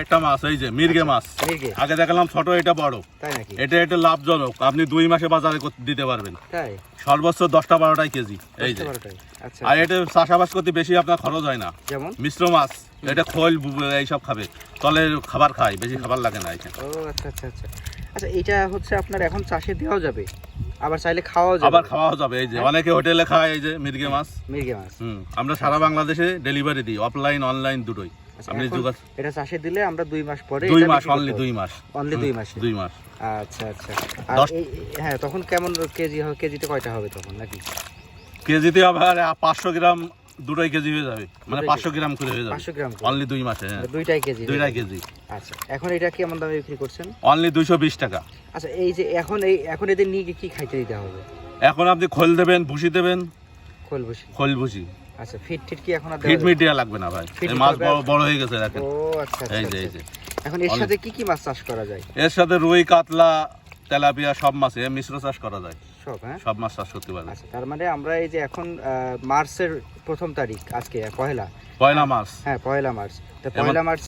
একটা মাছ এই যে মির্গে মাছ, মির্গে আগে দেখালাম ছোট, এটা বড়। তাই নাকি? এটা একটু লাভজনক, আপনি 2 মাসে বাজারে দিতে পারবেন। তাই সর্বোচ্চ 10-12টাই কেজি এই যে। 12টাই। আচ্ছা আর এটা চাষাবাদ করতে বেশি আপনার খরচ হয় না। যেমন মিশ্র মাছ, এটা খোল এইসব খাবে, তলে খাবার খায়, বেশি খাবার লাগে না এটা। ও আচ্ছা আচ্ছা আচ্ছা আচ্ছা, এটা হচ্ছে আপনার এখন চাষে দেওয়াও যাবে, আবার চাইলে খাওয়াও যাবে। আবার খাওয়াও যাবে এই যে, অনেকে হোটেলে খায় এই যে মির্গে মাছ। মির্গে মাছ আমরা সারা বাংলাদেশে ডেলিভারি দিই, অফলাইন অনলাইন দুটোই। আপনি এটা চাষে দিলে আমরা 2 মাস পরে 2 মাস, অনলি 2 মাস, অনলি 2 মাসে 2 মাস। আচ্ছা আচ্ছা। আর হ্যাঁ, তখন কেমন কেজি হবে? কেজিতে কয়টা হবে তখন নাকি? কেজিতে আবার 500 গ্রাম, দুটোই কেজি হয়ে যাবে, মানে 500 গ্রাম করে হয়ে যাবে 500 গ্রাম অনলি 2 মাসে। হ্যাঁ, দুইটাই কেজি। দুইটাই কেজি। আচ্ছা, এখন এটা কেমন দামে বিক্রি করছেন? অনলি 220 টাকা। আচ্ছা, এই যে এখন এদের নিয়ে কি খাইতে দিতে হবে? এখন আপনি খোল দেবেন, ভুসি দেবেন। খোল ভুসি। আচ্ছা, ফিট কি এখন আর ফিট মিডিয়া লাগবে না ভাই, এই মাছ বড় হয়ে গেছে দেখেন। ও আচ্ছা এই যে এই যে। এখন এর সাথে কি মাছ চাষ করা যায়? এর সাথে রুই, কাতলা, তেলাপিয়া সব মাছ মিশ্র চাষ করা যায়। সব? হ্যাঁ, সব মাছ চাষ করতে পারবে। আচ্ছা, তার মানে আমরা এই যে এখন মার্চের 1ম তারিখ, আজকে পয়লা মার্চ। হ্যাঁ, পয়লা মার্চ। তো পয়লা মার্চ